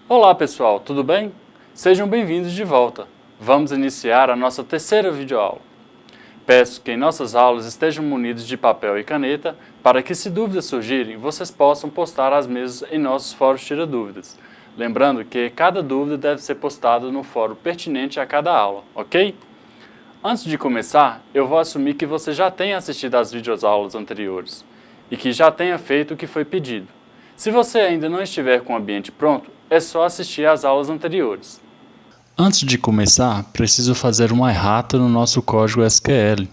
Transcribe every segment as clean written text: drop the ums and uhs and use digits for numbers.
Olá pessoal, tudo bem? Sejam bem-vindos de volta. Vamos iniciar a nossa terceira videoaula. Peço que em nossas aulas estejam munidos de papel e caneta para que, se dúvidas surgirem, vocês possam postar as mesmas em nossos fóruns Tira Dúvidas. Lembrando que cada dúvida deve ser postada no fórum pertinente a cada aula, ok? Antes de começar, eu vou assumir que você já tenha assistido às videoaulas anteriores e que já tenha feito o que foi pedido. Se você ainda não estiver com o ambiente pronto, é só assistir às aulas anteriores. Antes de começar, preciso fazer uma errata no nosso código SQL.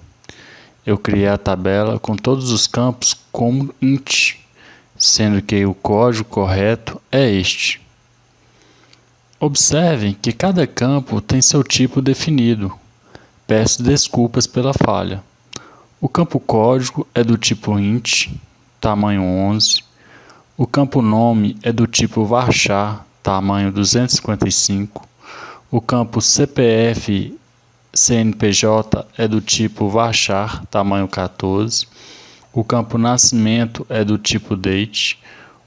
Eu criei a tabela com todos os campos como int, sendo que o código correto é este. Observem que cada campo tem seu tipo definido. Peço desculpas pela falha. O campo código é do tipo int, tamanho 11. O campo nome é do tipo varchar, tamanho 255. O campo CPF CNPJ é do tipo varchar, tamanho 14. O campo nascimento é do tipo date.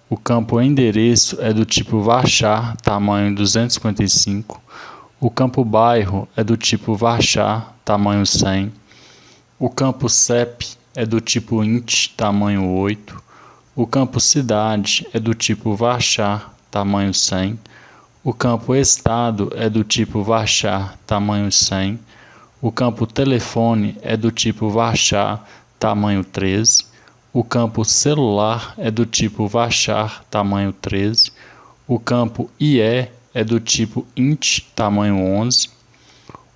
O campo endereço é do tipo varchar, tamanho 255. O campo bairro é do tipo varchar, tamanho 100. O campo CEP é do tipo int, tamanho 8. O campo cidade é do tipo varchar, tamanho 100. O campo estado é do tipo varchar, tamanho 100. O campo telefone é do tipo varchar, tamanho 13. O campo celular é do tipo varchar, tamanho 13. O campo IE é do tipo int, tamanho 11.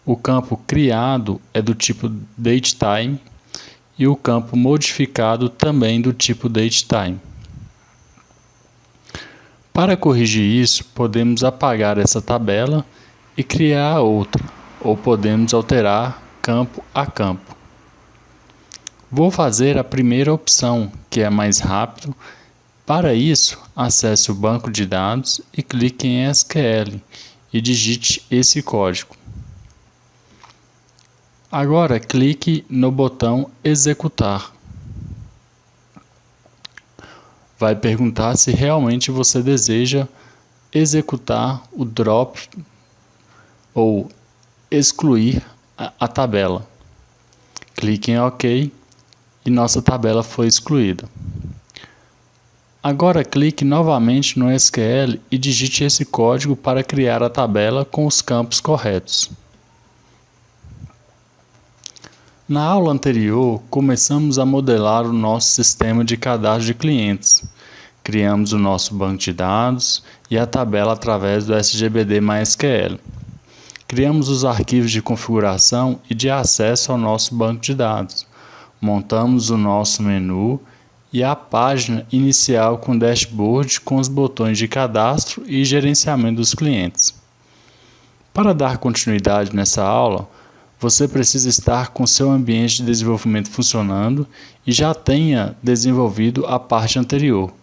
O campo criado é do tipo datetime. E o campo modificado também do tipo datetime. Para corrigir isso, podemos apagar essa tabela e criar outra, ou podemos alterar campo a campo. Vou fazer a primeira opção, que é mais rápido. Para isso, acesse o banco de dados e clique em SQL e digite esse código. Agora clique no botão executar. Vai perguntar se realmente você deseja executar o drop ou excluir a tabela. Clique em OK e nossa tabela foi excluída. Agora clique novamente no SQL e digite esse código para criar a tabela com os campos corretos. Na aula anterior, começamos a modelar o nosso sistema de cadastro de clientes. Criamos o nosso banco de dados e a tabela através do SGBD-MySQL. Criamos os arquivos de configuração e de acesso ao nosso banco de dados. Montamos o nosso menu e a página inicial com dashboard com os botões de cadastro e gerenciamento dos clientes. Para dar continuidade nessa aula, você precisa estar com seu ambiente de desenvolvimento funcionando e já tenha desenvolvido a parte anterior.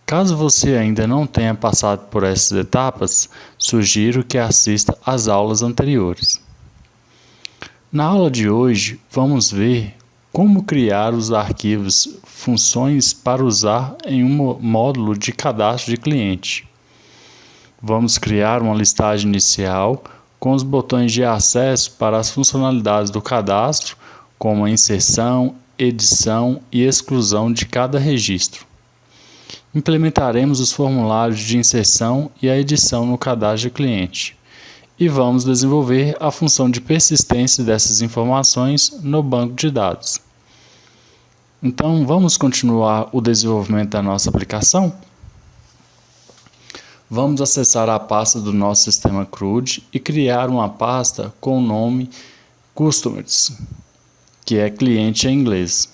Caso você ainda não tenha passado por essas etapas, sugiro que assista às aulas anteriores. Na aula de hoje, vamos ver como criar os arquivos funções para usar em um módulo de cadastro de cliente. Vamos criar uma listagem inicial com os botões de acesso para as funcionalidades do cadastro, como a inserção, edição e exclusão de cada registro. Implementaremos os formulários de inserção e a edição no cadastro de cliente. E vamos desenvolver a função de persistência dessas informações no banco de dados. Então, vamos continuar o desenvolvimento da nossa aplicação? Vamos acessar a pasta do nosso sistema CRUD e criar uma pasta com o nome Customers, que é cliente em inglês.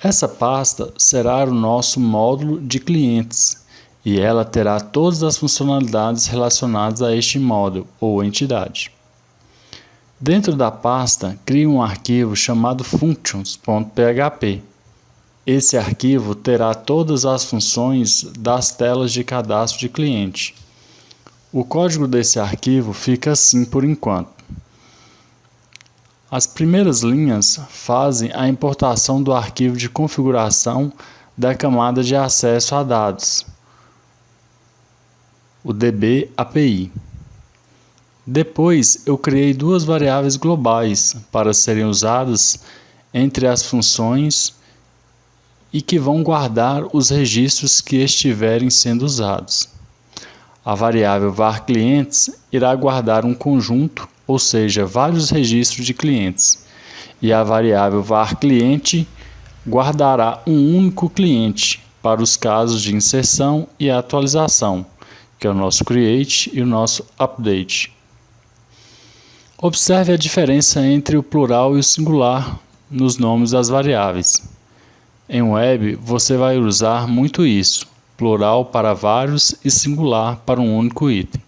Essa pasta será o nosso módulo de clientes e ela terá todas as funcionalidades relacionadas a este módulo ou entidade. Dentro da pasta, crie um arquivo chamado functions.php. Esse arquivo terá todas as funções das telas de cadastro de cliente. O código desse arquivo fica assim por enquanto. As primeiras linhas fazem a importação do arquivo de configuração da camada de acesso a dados. o DB API. Depois, eu criei duas variáveis globais para serem usadas entre as funções e que vão guardar os registros que estiverem sendo usados. A variável var_clientes irá guardar um conjunto, ou seja, vários registros de clientes, e a variável var_cliente guardará um único cliente para os casos de inserção e atualização, que é o nosso create e o nosso update. Observe a diferença entre o plural e o singular nos nomes das variáveis. Em web, você vai usar muito isso, plural para vários e singular para um único item.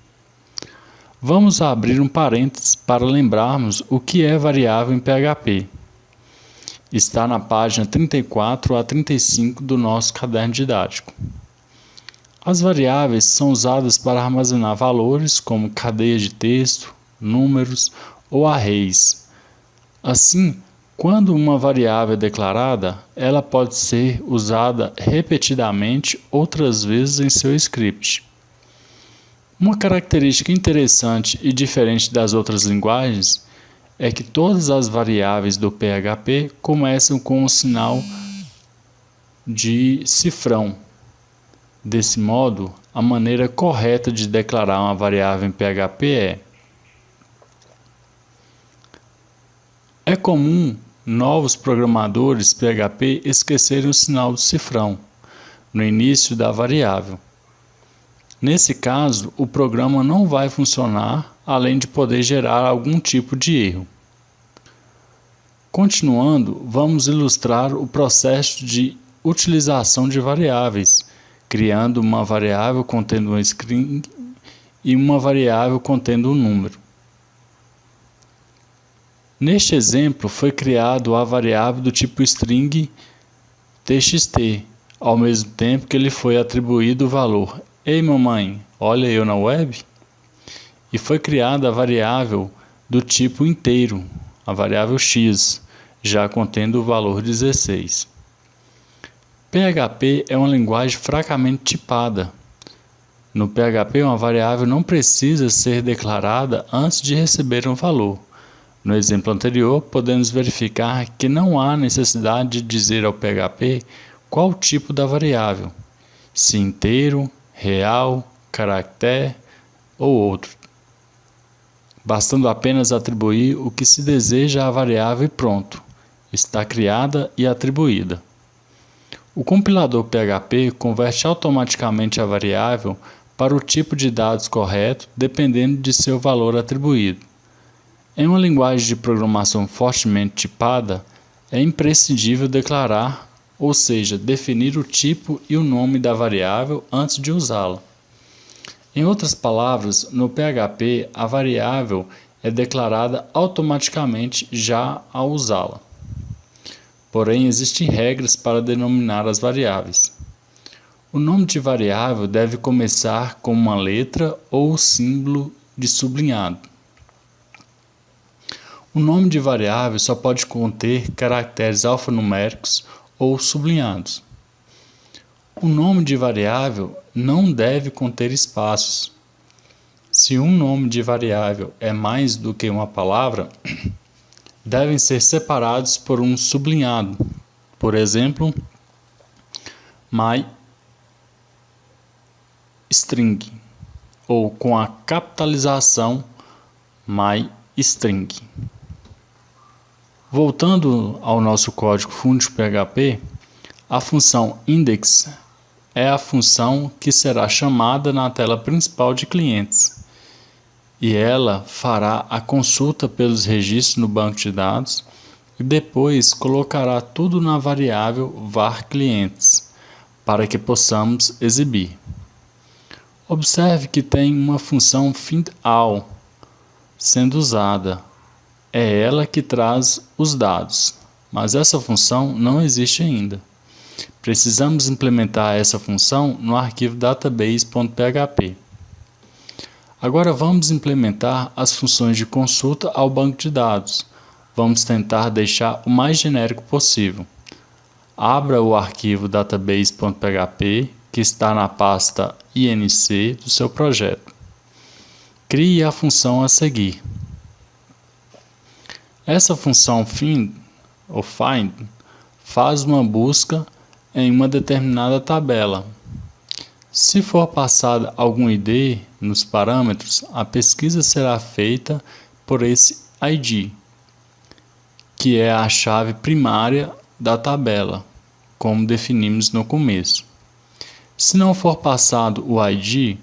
Vamos abrir um parênteses para lembrarmos o que é variável em PHP. Está na página 34 a 35 do nosso caderno didático. As variáveis são usadas para armazenar valores como cadeias de texto, números ou arrays. Assim, quando uma variável é declarada, ela pode ser usada repetidamente outras vezes em seu script. Uma característica interessante e diferente das outras linguagens é que todas as variáveis do PHP começam com um sinal de cifrão. Desse modo, a maneira correta de declarar uma variável em PHP é comum novos programadores PHP esquecerem o sinal do cifrão no início da variável. Nesse caso, o programa não vai funcionar, além de poder gerar algum tipo de erro. Continuando, vamos ilustrar o processo de utilização de variáveis, criando uma variável contendo um string e uma variável contendo um número. Neste exemplo, foi criado a variável do tipo string txt, ao mesmo tempo que lhe foi atribuído o valor "Ei mamãe, olha eu na web?" E foi criada a variável do tipo inteiro, a variável x, já contendo o valor 16. PHP é uma linguagem fracamente tipada. No PHP, uma variável não precisa ser declarada antes de receber um valor. No exemplo anterior, podemos verificar que não há necessidade de dizer ao PHP qual o tipo da variável, se inteiro, real, caractere ou outro, bastando apenas atribuir o que se deseja à variável e pronto, está criada e atribuída. O compilador PHP converte automaticamente a variável para o tipo de dados correto, dependendo de seu valor atribuído. Em uma linguagem de programação fortemente tipada, é imprescindível declarar, ou seja, definir o tipo e o nome da variável antes de usá-la. Em outras palavras, no PHP, a variável é declarada automaticamente já ao usá-la. Porém, existem regras para denominar as variáveis. O nome de variável deve começar com uma letra ou símbolo de sublinhado. O nome de variável só pode conter caracteres alfanuméricos ou sublinhados. O nome de variável não deve conter espaços. Se um nome de variável é mais do que uma palavra, devem ser separados por um sublinhado. Por exemplo, myString, ou com a capitalização myString. Voltando ao nosso código-fonte PHP, a função index é a função que será chamada na tela principal de clientes, e ela fará a consulta pelos registros no banco de dados e depois colocará tudo na variável var_clientes para que possamos exibir. Observe que tem uma função findAll sendo usada. É ela que traz os dados, mas essa função não existe ainda. Precisamos implementar essa função no arquivo database.php. Agora vamos implementar as funções de consulta ao banco de dados. Vamos tentar deixar o mais genérico possível. Abra o arquivo database.php, que está na pasta INC do seu projeto. Crie a função a seguir. Essa função find faz uma busca em uma determinada tabela. Se for passada algum ID nos parâmetros, a pesquisa será feita por esse ID, que é a chave primária da tabela, como definimos no começo. Se não for passado o ID,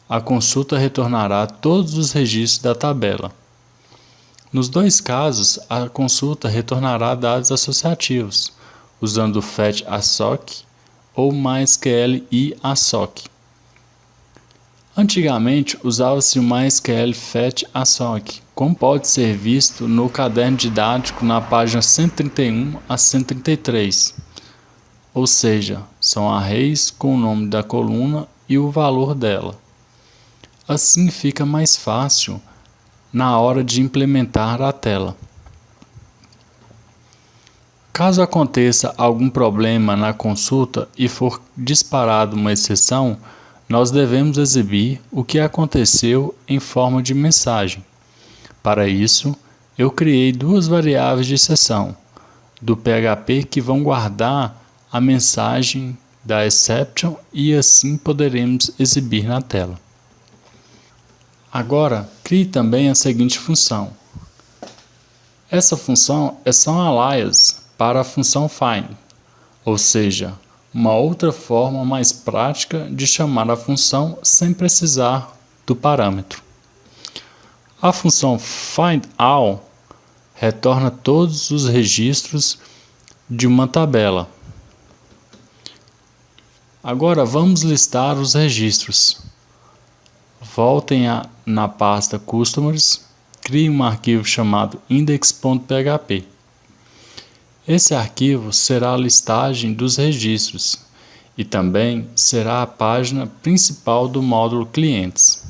a consulta retornará todos os registros da tabela. Nos dois casos, a consulta retornará dados associativos, usando o fetch assoc ou MySQL e assoc. Antigamente usava-se o MySQL fetch assoc, como pode ser visto no caderno didático na página 131 a 133. Ou seja, são arrays com o nome da coluna e o valor dela. Assim fica mais fácil na hora de implementar a tela. Caso aconteça algum problema na consulta e for disparada uma exceção, nós devemos exibir o que aconteceu em forma de mensagem. Para isso, eu criei duas variáveis de exceção do PHP que vão guardar a mensagem da exception e assim poderemos exibir na tela. Agora, crie também a seguinte função. Essa função é só um alias para a função find, ou seja, uma outra forma mais prática de chamar a função sem precisar do parâmetro. A função findAll retorna todos os registros de uma tabela. Agora vamos listar os registros. Voltem na pasta Customers, crie um arquivo chamado index.php. Esse arquivo será a listagem dos registros e também será a página principal do módulo Clientes.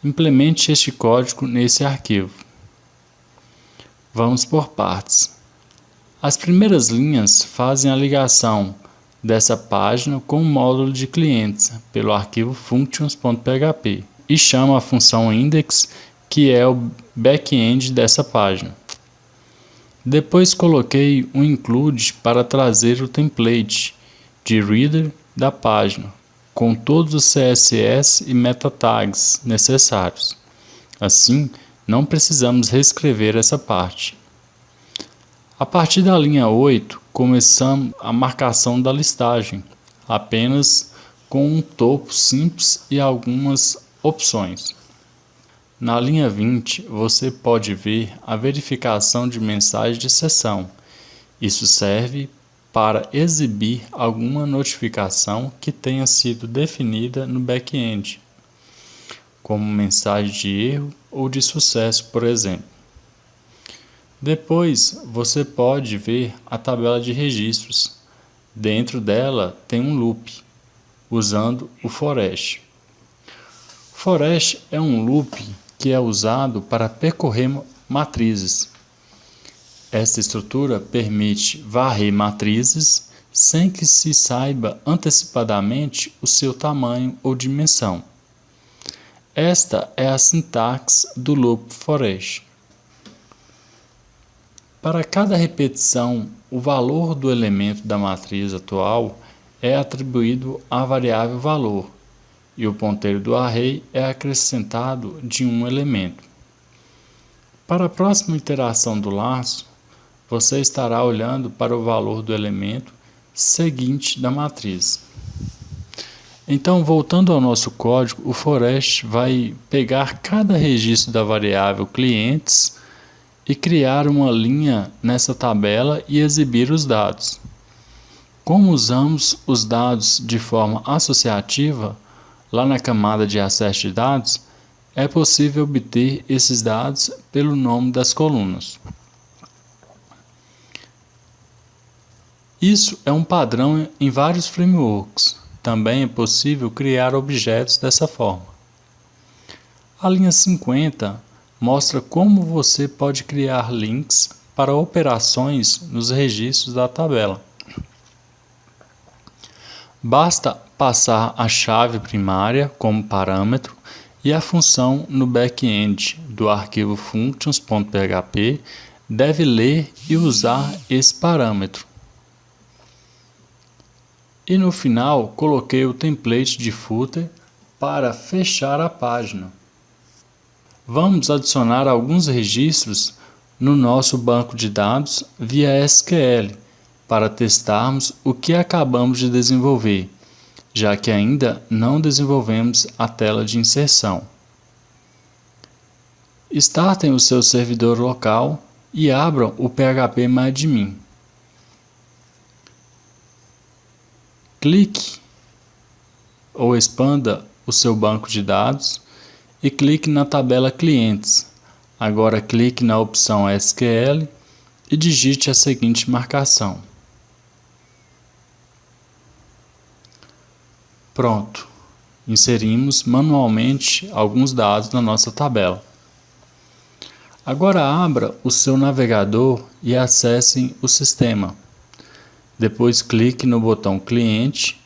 Implemente este código nesse arquivo. Vamos por partes. As primeiras linhas fazem a ligação dessa página com o módulo de clientes pelo arquivo functions.php e chama a função index, que é o back-end dessa página. Depois coloquei um include para trazer o template de reader da página, com todos os CSS e meta tags necessários. Assim, não precisamos reescrever essa parte. A partir da linha 8, começamos a marcação da listagem, apenas com um topo simples e algumas opções. Na linha 20, você pode ver a verificação de mensagem de sessão. Isso serve para exibir alguma notificação que tenha sido definida no back-end, como mensagem de erro ou de sucesso, por exemplo. Depois, você pode ver a tabela de registros. Dentro dela tem um loop, usando o forAsh. forAsh é um loop que é usado para percorrer matrizes. Esta estrutura permite varrer matrizes sem que se saiba antecipadamente o seu tamanho ou dimensão. Esta é a sintaxe do loop forAsh. Para cada repetição, o valor do elemento da matriz atual é atribuído à variável valor e o ponteiro do array é acrescentado de um elemento. Para a próxima iteração do laço, você estará olhando para o valor do elemento seguinte da matriz. Então, voltando ao nosso código, o forAsh vai pegar cada registro da variável clientes e criar uma linha nessa tabela e exibir os dados. Como usamos os dados de forma associativa, lá na camada de acesso de dados, é possível obter esses dados pelo nome das colunas. Isso é um padrão em vários frameworks. Também é possível criar objetos dessa forma. A linha 50 mostra como você pode criar links para operações nos registros da tabela. Basta passar a chave primária como parâmetro e a função no back-end do arquivo functions.php deve ler e usar esse parâmetro. E no final coloquei o template de footer para fechar a página. Vamos adicionar alguns registros no nosso banco de dados via SQL para testarmos o que acabamos de desenvolver, já que ainda não desenvolvemos a tela de inserção. Startem o seu servidor local e abram o phpMyAdmin. Clique ou expanda o seu banco de dados e clique na tabela Clientes. Agora clique na opção SQL e digite a seguinte marcação. Pronto, inserimos manualmente alguns dados na nossa tabela. Agora abra o seu navegador e acesse o sistema. Depois clique no botão Cliente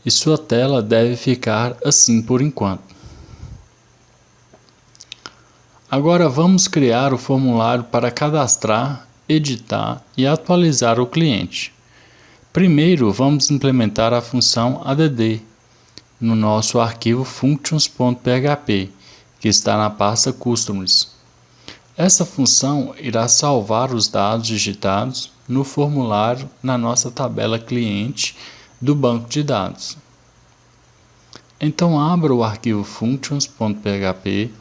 e sua tela deve ficar assim por enquanto. Agora vamos criar o formulário para cadastrar, editar e atualizar o cliente. Primeiro vamos implementar a função add no nosso arquivo functions.php, que está na pasta Customers. Essa função irá salvar os dados digitados no formulário na nossa tabela cliente do banco de dados. Então abra o arquivo functions.php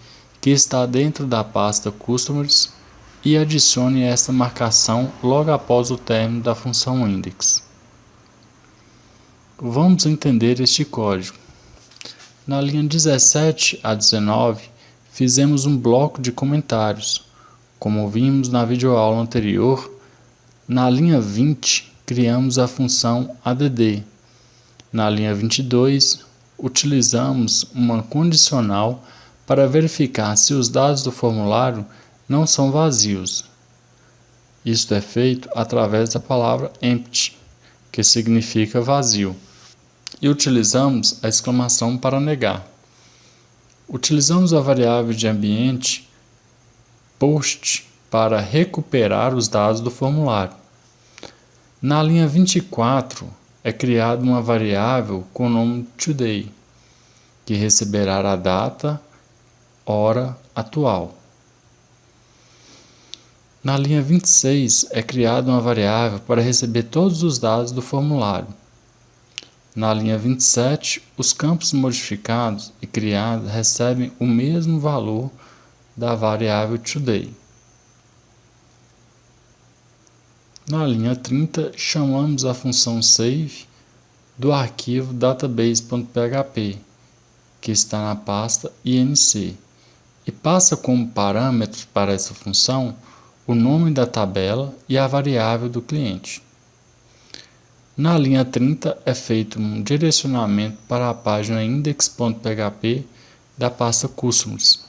que está dentro da pasta Customers e adicione esta marcação logo após o término da função index. Vamos entender este código. Na linha 17 a 19, fizemos um bloco de comentários. Como vimos na videoaula anterior, na linha 20, criamos a função add. Na linha 22, utilizamos uma condicional para verificar se os dados do formulário não são vazios. Isto é feito através da palavra empty, que significa vazio, e utilizamos a exclamação para negar. Utilizamos a variável de ambiente post para recuperar os dados do formulário. Na linha 24, é criada uma variável com o nome today, que receberá a data, hora atual. Na linha 26, é criada uma variável para receber todos os dados do formulário. Na linha 27, os campos modificados e criados recebem o mesmo valor da variável today. Na linha 30, chamamos a função save do arquivo database.php, que está na pasta inc, e passa como parâmetros para essa função o nome da tabela e a variável do cliente. Na linha 30 é feito um direcionamento para a página index.php da pasta Customers.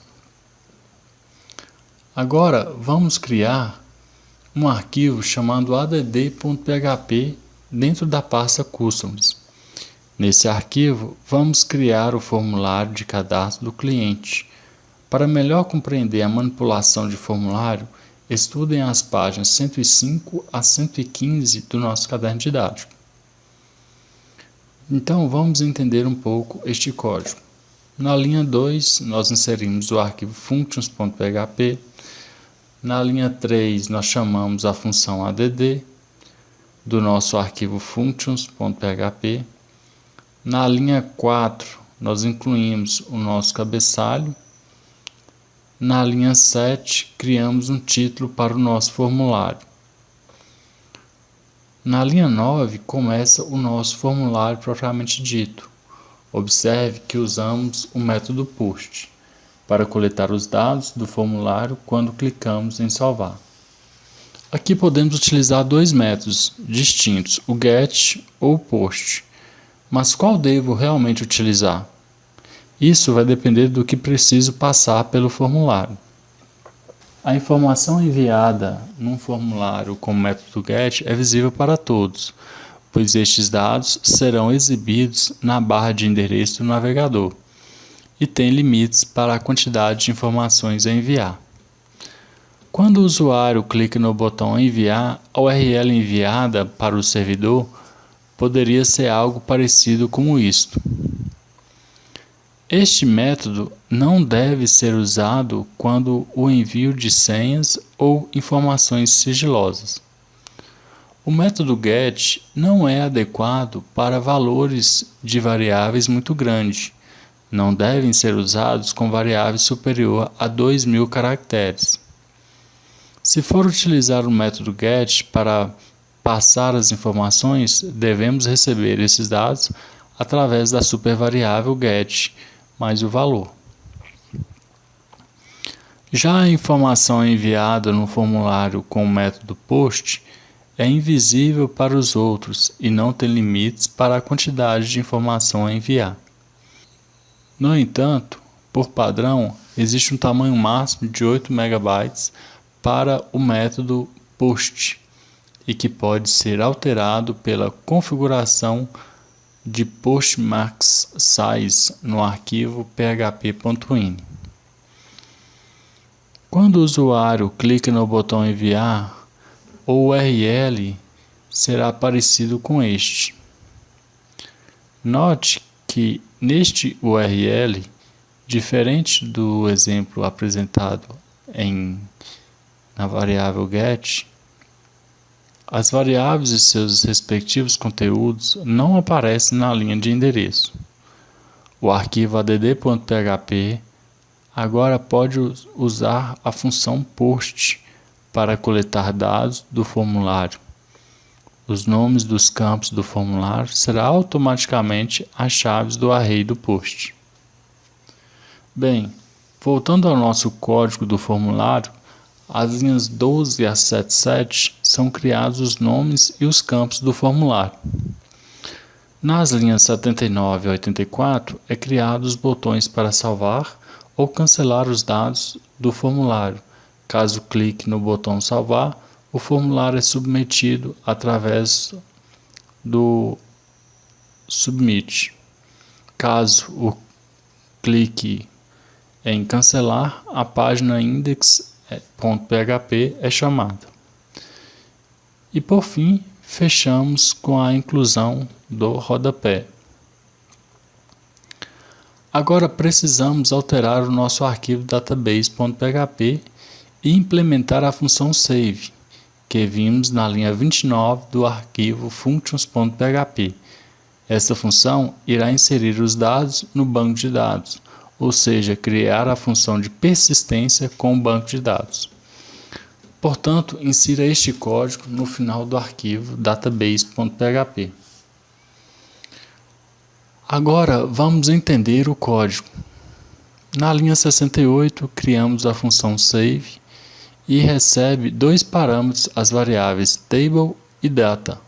Agora vamos criar um arquivo chamado add.php dentro da pasta Customers. Nesse arquivo, vamos criar o formulário de cadastro do cliente. Para melhor compreender a manipulação de formulário, estudem as páginas 105 a 115 do nosso caderno didático. Então, vamos entender um pouco este código. Na linha 2, nós inserimos o arquivo functions.php. Na linha 3, nós chamamos a função add do nosso arquivo functions.php. Na linha 4, nós incluímos o nosso cabeçalho. Na linha 7, criamos um título para o nosso formulário. Na linha 9, começa o nosso formulário propriamente dito. Observe que usamos o método post para coletar os dados do formulário quando clicamos em salvar. Aqui podemos utilizar dois métodos distintos, o get ou o post. Mas qual devo realmente utilizar? Isso vai depender do que preciso passar pelo formulário. A informação enviada num formulário com o método GET é visível para todos. pois estes dados serão exibidos na barra de endereço do navegador e tem limites para a quantidade de informações a enviar. Quando o usuário clica no botão Enviar, a URL enviada para o servidor poderia ser algo parecido com isto. Este método não deve ser usado quando o envio de senhas ou informações sigilosas. O método GET não é adequado para valores de variáveis muito grandes. Não devem ser usados com variáveis superior a 2.000 caracteres. Se for utilizar o método GET para passar as informações, devemos receber esses dados através da supervariável GET mais o valor. Já a informação enviada no formulário com o método POST é invisível para os outros e não tem limites para a quantidade de informação a enviar. No entanto, por padrão, existe um tamanho máximo de 8 MB para o método POST e que pode ser alterado pela configuração de PostMaxSize no arquivo php.ini. Quando o usuário clica no botão Enviar, o URL será parecido com este. Note que neste URL, diferente do exemplo apresentado na variável GET, as variáveis e seus respectivos conteúdos não aparecem na linha de endereço. O arquivo add.php agora pode usar a função POST para coletar dados do formulário. Os nomes dos campos do formulário serão automaticamente as chaves do array do POST. Bem, voltando ao nosso código do formulário, as linhas 12 a 77 são criados os nomes e os campos do formulário. Nas linhas 79 a 84 é criados os botões para salvar ou cancelar os dados do formulário. Caso clique no botão salvar, o formulário é submetido através do Submit. Caso o clique em cancelar, a página index.php é chamada. E por fim, fechamos com a inclusão do rodapé. Agora precisamos alterar o nosso arquivo database.php e implementar a função save, que vimos na linha 29 do arquivo functions.php. Essa função irá inserir os dados no banco de dados, ou seja, criar a função de persistência com o banco de dados. Portanto, insira este código no final do arquivo database.php. Agora vamos entender o código. Na linha 68, criamos a função save e recebe dois parâmetros, as variáveis table e data.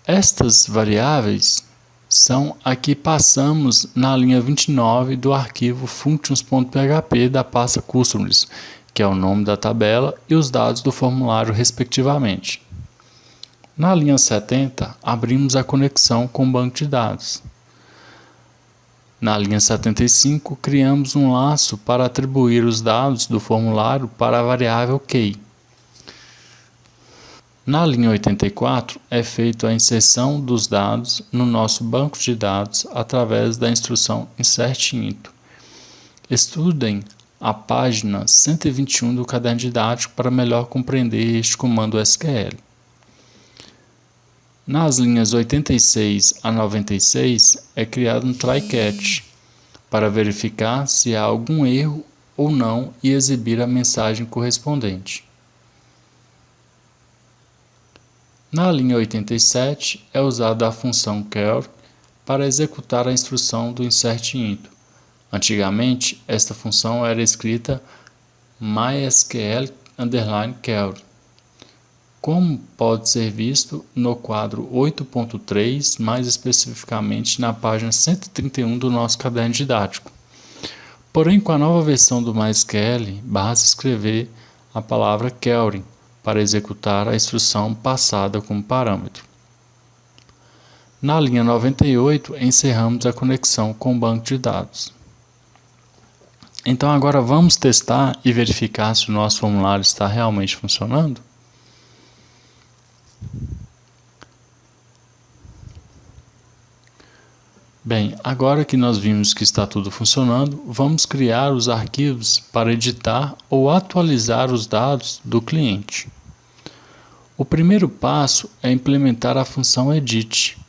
Estas variáveis são a que passamos na linha 29 do arquivo functions.php da pasta customers, que é o nome da tabela e os dados do formulário respectivamente. Na linha 70, abrimos a conexão com o banco de dados. Na linha 75, criamos um laço para atribuir os dados do formulário para a variável key. Na linha 84, é feita a inserção dos dados no nosso banco de dados através da instrução insert_into. Estudem a página 121 do caderno didático para melhor compreender este comando SQL. Nas linhas 86 a 96 é criado um try-catch para verificar se há algum erro ou não e exibir a mensagem correspondente. Na linha 87 é usada a função char para executar a instrução do insert_into. Antigamente, esta função era escrita mysql_char. Como pode ser visto no quadro 8.3, mais especificamente na página 131 do nosso caderno didático. Porém, com a nova versão do MySQL, basta escrever a palavra query para executar a instrução passada como parâmetro. Na linha 98, encerramos a conexão com o banco de dados. Então agora vamos testar e verificar se o nosso formulário está realmente funcionando? Bem, agora que nós vimos que está tudo funcionando, vamos criar os arquivos para editar ou atualizar os dados do cliente. O primeiro passo é implementar a função edit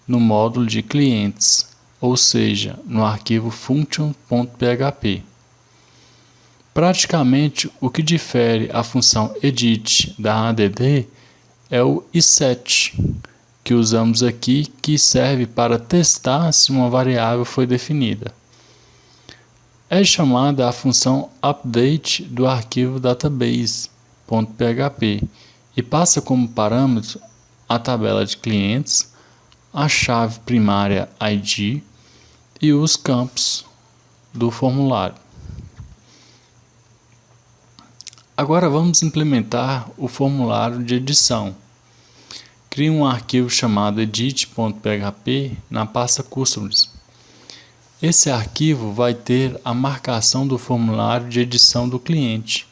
no módulo de clientes, ou seja, no arquivo function.php. Praticamente, o que difere a função edit da add é o iset, que usamos aqui, que serve para testar se uma variável foi definida. É chamada a função update do arquivo database.php e passa como parâmetro a tabela de clientes, a chave primária ID e os campos do formulário. Agora vamos implementar o formulário de edição. Crie um arquivo chamado edit.php na pasta Customers. Esse arquivo vai ter a marcação do formulário de edição do cliente,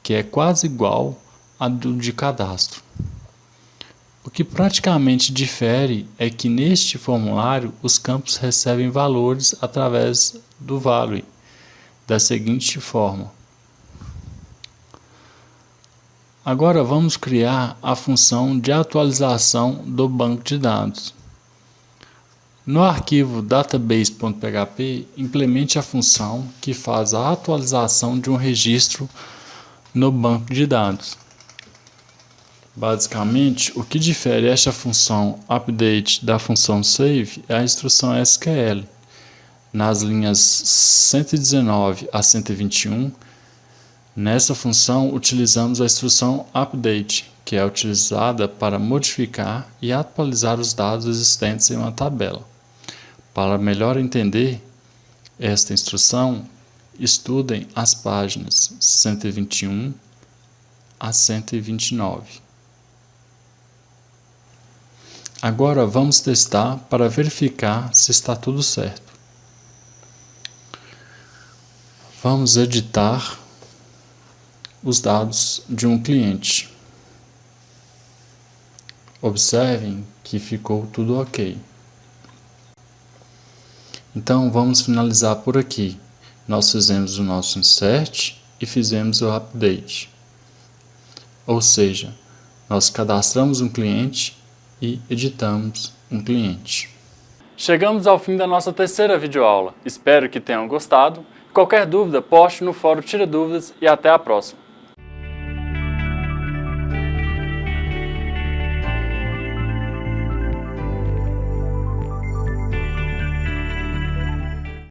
que é quase igual a do de cadastro. O que praticamente difere é que neste formulário os campos recebem valores através do value, da seguinte forma. Agora vamos criar a função de atualização do banco de dados. No arquivo database.php, implemente a função que faz a atualização de um registro no banco de dados. Basicamente, o que difere esta função update da função save é a instrução SQL. Nas linhas 119 a 121, nessa função, utilizamos a instrução update, que é utilizada para modificar e atualizar os dados existentes em uma tabela. Para melhor entender esta instrução, estudem as páginas 121 a 129. Agora vamos testar para verificar se está tudo certo. Vamos editar os dados de um cliente. Observem que ficou tudo ok. Então vamos finalizar por aqui. Nós fizemos o nosso insert e fizemos o update. Ou seja, nós cadastramos um cliente e editamos um cliente. Chegamos ao fim da nossa terceira videoaula. Espero que tenham gostado. Qualquer dúvida, poste no fórum Tira Dúvidas e até a próxima.